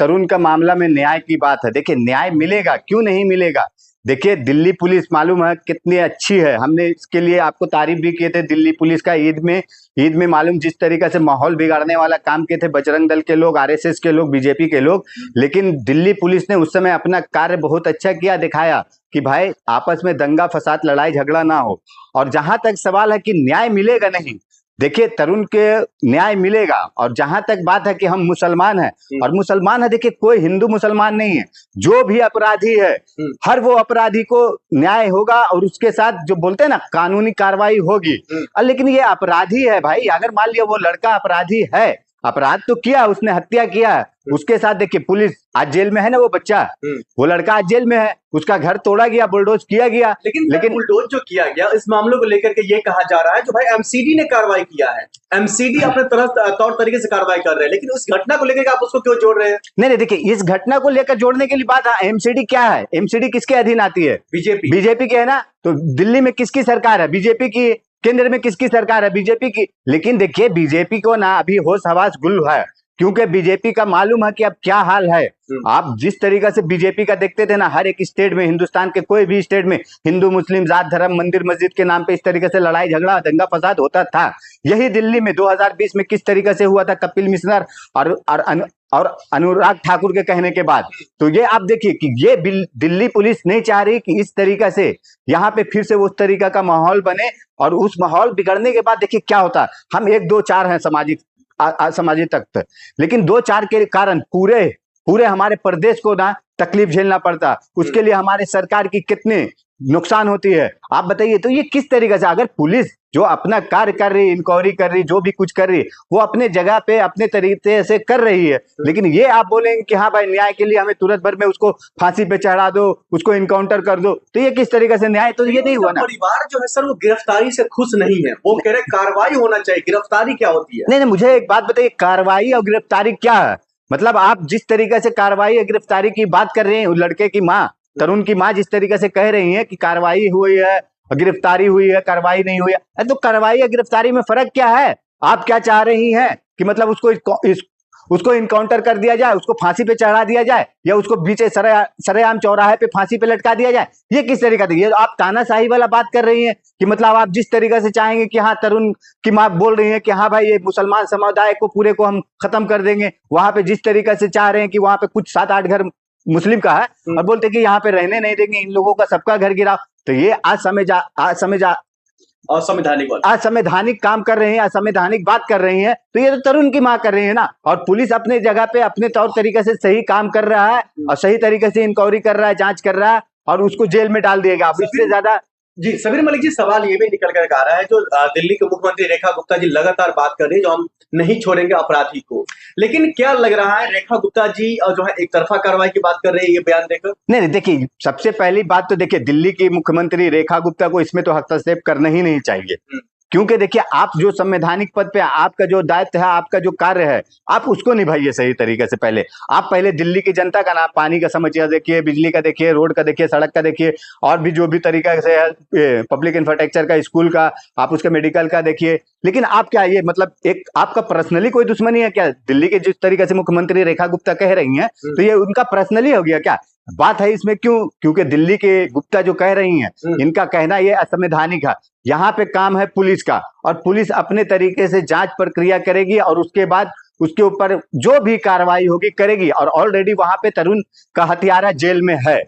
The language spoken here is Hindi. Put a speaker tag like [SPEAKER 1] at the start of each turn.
[SPEAKER 1] तरुण का मामला में न्याय की बात है, देखिए न्याय मिलेगा, क्यों नहीं मिलेगा। देखिए दिल्ली पुलिस मालूम है कितनी अच्छी है, हमने इसके लिए आपको तारीफ भी किए थे दिल्ली पुलिस का। ईद में मालूम जिस तरीके से माहौल बिगाड़ने वाला काम किए थे बजरंग दल के लोग, आरएसएस के लोग, बीजेपी के लोग, लेकिन दिल्ली पुलिस ने उस समय अपना कार्य बहुत अच्छा किया, दिखाया कि भाई आपस में दंगा फसाद लड़ाई झगड़ा ना हो। और जहां तक सवाल है कि न्याय मिलेगा नहीं, देखिए तरुण के न्याय मिलेगा। और जहां तक बात है कि हम मुसलमान हैं और मुसलमान है, देखिए कोई हिंदू मुसलमान नहीं है, जो भी अपराधी है हर वो अपराधी को न्याय होगा और उसके साथ जो बोलते हैं ना कानूनी कार्रवाई होगी। लेकिन ये अपराधी है भाई, अगर मान लिया वो लड़का अपराधी है, अपराध तो किया, उसने हत्या किया है, उसके साथ देखिए पुलिस आज जेल में है ना, वो बच्चा वो लड़का आज जेल में है, उसका घर तोड़ा गया, बुलडोज किया गया।
[SPEAKER 2] लेकिन बुलडोज जो किया गया इस मामले को लेकर के ये कहा जा रहा है जो भाई एमसीडी ने कार्रवाई किया है, एमसीडी अपने तौर तरीके से कार्रवाई कर रहे हैं, लेकिन उस घटना को लेकर आप उसको क्यों जोड़ रहे हैं?
[SPEAKER 1] नहीं, देखिए इस घटना को लेकर जोड़ने के लिए बात है, एमसीडी क्या है, एमसीडी किसके अधीन आती है? बीजेपी की है ना। तो दिल्ली में किसकी सरकार है? बीजेपी की। केंद्र में किसकी सरकार है? बीजेपी की। लेकिन देखिए बीजेपी को ना अभी होश हवास गुल है, क्योंकि बीजेपी का मालूम है कि अब क्या हाल है। आप जिस तरीके से बीजेपी का देखते थे ना, हर एक स्टेट में, हिंदुस्तान के कोई भी स्टेट में हिंदू मुस्लिम जात धर्म मंदिर मस्जिद के नाम पे इस तरीके से लड़ाई झगड़ा दंगा फसाद होता था। यही दिल्ली में 2020 में किस तरीके से हुआ था कपिल मिश्रा और अनुराग ठाकुर के कहने के बाद। तो ये आप देखिए कि ये दिल्ली पुलिस नहीं चाह रही कि इस तरीका से यहाँ पे फिर से उस तरीका का माहौल बने, और उस माहौल बिगड़ने के बाद देखिए क्या होता है। हम 1 2 4 हैं सामाजिक तत्व, लेकिन 2 4 के कारण पूरे हमारे प्रदेश को ना तकलीफ झेलना पड़ता, उसके लिए हमारे सरकार की कितनी नुकसान होती है आप बताइए। तो ये किस तरीके से, अगर पुलिस जो अपना कार्य कर रही, इंक्वायरी कर रही, जो भी कुछ कर रही, वो अपने जगह पे अपने तरीके से कर रही है, लेकिन ये आप बोलेंगे कि हाँ भाई न्याय के लिए हमें तुरंत भर में उसको फांसी पे चढ़ा दो, उसको इनकाउंटर कर दो, तो ये किस तरीके से न्याय? तो ये नहीं हुआ ना।
[SPEAKER 2] परिवार जो है सर वो गिरफ्तारी से खुश नहीं है, वो कह रहे कार्रवाई होना चाहिए। गिरफ्तारी क्या होती है?
[SPEAKER 1] नहीं, मुझे एक बात बताइए, कार्रवाई और गिरफ्तारी क्या है? मतलब आप जिस तरीके से कार्रवाई और गिरफ्तारी की बात कर रहे हैं, लड़के की माँ, तरुण की माँ जिस तरीके से कह रही है कि कार्रवाई हुई है, गिरफ्तारी हुई है, कार्रवाई नहीं हुई है, तो कार्रवाई या गिरफ्तारी में फर्क क्या है? आप क्या चाह रही हैं कि मतलब उसको इनकाउंटर कर दिया जाए, उसको फांसी पे चढ़ा दिया जाए, या उसको बीच सरेआम चौराहे पे फांसी पे लटका दिया जाए? ये किस तरीका से, ये आप तानाशाही वाला बात कर रही हैं कि मतलब आप जिस तरीके से चाहेंगे कि हाँ, तरुण की माँ बोल रही है कि हाँ भाई ये मुसलमान समुदाय को पूरे को हम खत्म कर देंगे, वहां पे जिस तरीके से चाह रहे हैं कि वहां पे कुछ 7 8 घर मुस्लिम का है और बोलते कि यहाँ पे रहने नहीं देंगे, इन लोगों का सबका घर गिराओ, तो ये असंवैधानिक काम कर रहे हैं, असंवैधानिक बात कर रही हैं। तो ये तो तरुण की मां कर रही है ना, और पुलिस अपने जगह पे अपने तौर तरीके से सही काम कर रहा है और सही तरीके से इंक्वायरी कर रहा है, जांच कर रहा है, और उसको जेल में डाल दिएगा। अब इससे ज्यादा
[SPEAKER 2] जी सबीर मलिक जी, सवाल ये भी निकल कर आ रहा है, जो दिल्ली के मुख्यमंत्री रेखा गुप्ता जी लगातार बात कर रही है जो हम नहीं छोड़ेंगे अपराधी को, लेकिन क्या लग रहा है रेखा गुप्ता जी और जो है एक तरफा कार्रवाई की बात कर रही है ये बयान देकर?
[SPEAKER 1] नहीं, देखिए सबसे पहली बात तो देखिए दिल्ली की मुख्यमंत्री रेखा गुप्ता को इसमें तो हस्तक्षेप करना ही नहीं चाहिए, क्योंकि देखिए आप जो संवैधानिक पद पे, आपका जो दायित्व है, आपका जो कार्य है, आप उसको निभाइए सही तरीके से। आप पहले दिल्ली की जनता का ना पानी का समस्या देखिए, बिजली का देखिए, रोड का देखिए, सड़क का देखिए, और भी जो भी तरीका से है पब्लिक इंफ्रास्ट्रक्चर का, स्कूल का, आप उसके मेडिकल का देखिए। लेकिन आप क्या ये मतलब एक आपका पर्सनली कोई दुश्मनी है क्या? दिल्ली के जिस तरीके से मुख्यमंत्री रेखा गुप्ता कह रही हैं, तो ये उनका पर्सनली हो गया क्या? बात है इसमें क्यों? क्योंकि दिल्ली के गुप्ता जो कह रही हैं, इनका कहना ये असंवैधानिक है। यहाँ पे काम है पुलिस का, और पुलिस अपने तरीके से जांच प्रक्रिया करेगी और उसके बाद उसके ऊपर जो भी कार्रवाई होगी करेगी। और ऑलरेडी वहां पे तरुण का हत्यारा जेल में है।